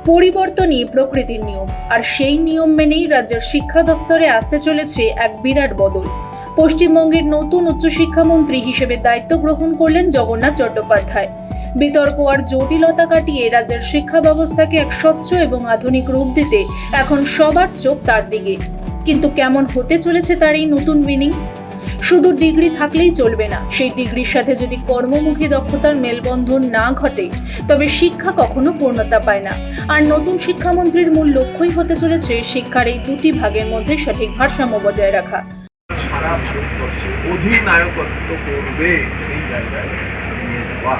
পরিবর্তনই প্রকৃতির নিয়ম, আর সেই নিয়ম মেনেই রাজ্যের শিক্ষা দফতরে আসতে চলেছে এক বিরাট বদল। পশ্চিমবঙ্গের নতুন উচ্চশিক্ষামন্ত্রী হিসেবে দায়িত্ব গ্রহণ করলেন জগন্নাথ চট্টোপাধ্যায়। বিতর্ক আর জটিলতা কাটিয়ে রাজ্যের শিক্ষা ব্যবস্থাকে এক স্বচ্ছ এবং আধুনিক রূপ দিতে এখন সবার চোখ তার দিকে। কিন্তু কেমন হতে চলেছে তার এই নতুন উইনিংস? শুধু ডিগ্রি থাকলেই চলবে না, সেই ডিগ্রির সাথে যদি কর্মমুখী দক্ষতার মেলবন্ধন না ঘটে তবে শিক্ষা কখনো পূর্ণতা পায় না। আর নতুন শিক্ষামন্ত্রীর মূল লক্ষ্যই হতে চলেছে শিক্ষার এই দুটি ভাগের মধ্যে সঠিক ভারসাম্য বজায় রাখা। সারা ভারতবর্ষে অধিনায়কত্ব করবে সেই জায়গায় নিয়ে যাওয়া,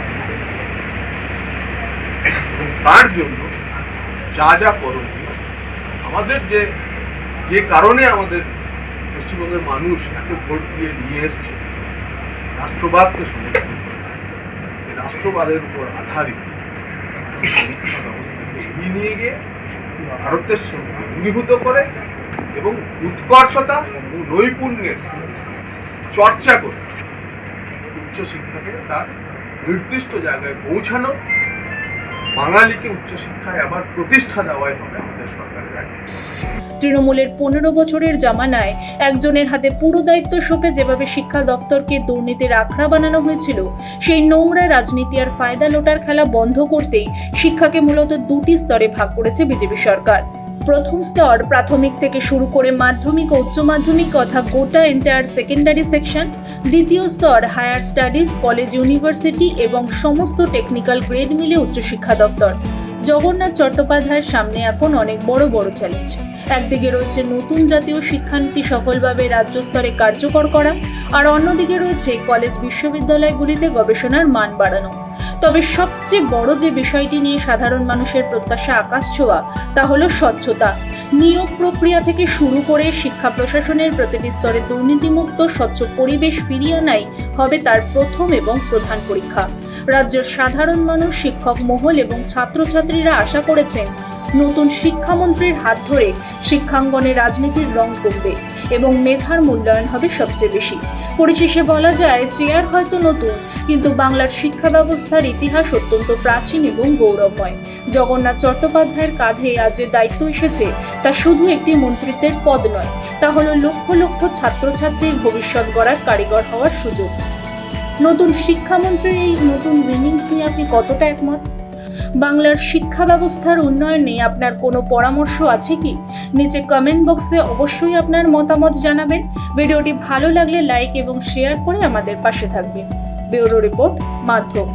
এবং তার জন্য যা যা করণীয়, আমাদের যে কারণে আমাদের পশ্চিমবঙ্গের মানুষ এত ভোট দিয়ে নিয়ে এসছে রাষ্ট্রবাদকে সমর্থন করে, সেই রাষ্ট্রবাদের উপর আধারিত শিক্ষা ব্যবস্থাকে এগিয়ে নিয়ে গিয়ে ভারতের সঙ্গে ঘনীভূত করে এবং উৎকর্ষতা এবং নৈপুণ্যের চর্চা করে উচ্চশিক্ষাকে তার নির্দিষ্ট জায়গায় পৌঁছানো, বাঙালিকে উচ্চশিক্ষায় আবার প্রতিষ্ঠা দেওয়াই হবে আমাদের সরকারের আগে। তৃণমূলের 15 বছরের জামানায় একজনের হাতে পুরো দায়িত্ব সঁপে যেভাবে শিক্ষা দপ্তরকে দুর্নীতির আখড়া বানানো হয়েছিল, সেই নোংরা রাজনীতি আর ফায়দা লোটার খেলা বন্ধ করতেই শিক্ষাকে মূলত দুটি স্তরে ভাগ করেছে বিজেপি সরকার। প্রথম স্তর প্রাথমিক থেকে শুরু করে মাধ্যমিক ও উচ্চ মাধ্যমিক তথা গোটা এন্টায়ার সেকেন্ডারি সেকশন। দ্বিতীয় স্তর হায়ার স্টাডিজ, কলেজ, ইউনিভার্সিটি এবং সমস্ত টেকনিক্যাল গ্রেড মিলে উচ্চশিক্ষা দপ্তর। জগন্নাথ চট্টোপাধ্যায়ের সামনে এখন অনেক বড় বড় চ্যালেঞ্জ। একদিকে রয়েছে নতুন জাতীয় শিক্ষানীতি সফলভাবে রাজ্য স্তরে কার্যকর করা, আর অন্যদিকে রয়েছে কলেজ বিশ্ববিদ্যালয়গুলিতে গবেষণার মান বাড়ানো। তবে সবচেয়ে বড় যে বিষয়টি নিয়ে সাধারণ মানুষের প্রত্যাশা আকাশ ছোঁয়া তা হলো স্বচ্ছতা। নিয়োগ প্রক্রিয়া থেকে শুরু করে শিক্ষা প্রশাসনের প্রতিটি স্তরে দুর্নীতিমুক্ত স্বচ্ছ পরিবেশ ফিরিয়ে আনাই হবে তার প্রথম এবং প্রধান পরীক্ষা। রাজ্যের সাধারণ মানুষ, শিক্ষক মহল এবং ছাত্রছাত্রীরা আশা করেছেন নতুন শিক্ষামন্ত্রীর হাত ধরে শিক্ষাঙ্গনে রাজনীতির রং কমবে এবং মেধার মূল্যায়ন হবে সবচেয়ে বেশি। পরিশেষে বলা যায়, চেয়ার হয়তো নতুন, কিন্তু বাংলার শিক্ষা ব্যবস্থার ইতিহাস অত্যন্ত প্রাচীন এবং গৌরবময়। জগন্নাথ চট্টোপাধ্যায়ের কাঁধে আজ যে দায়িত্ব এসেছে তা শুধু একটি মন্ত্রিত্বের পদ নয়, তা হলো লক্ষ লক্ষ ছাত্রছাত্রীর ভবিষ্যৎ গড়ার কারিগর হওয়ার সুযোগ। নতুন শিক্ষামন্ত্রীর এই নতুন উইনিংস নিয়ে আপনি কতটা একমত? বাংলার শিক্ষা ব্যবস্থার উন্নয়নে আপনার কোনো পরামর্শ আছে কি? নিচে কমেন্ট বক্সে অবশ্যই আপনার মতামত জানাবেন। ভিডিওটি ভালো লাগলে লাইক এবং শেয়ার করে আমাদের পাশে থাকবেন। ব্যুরো রিপোর্ট, মাধ্যম।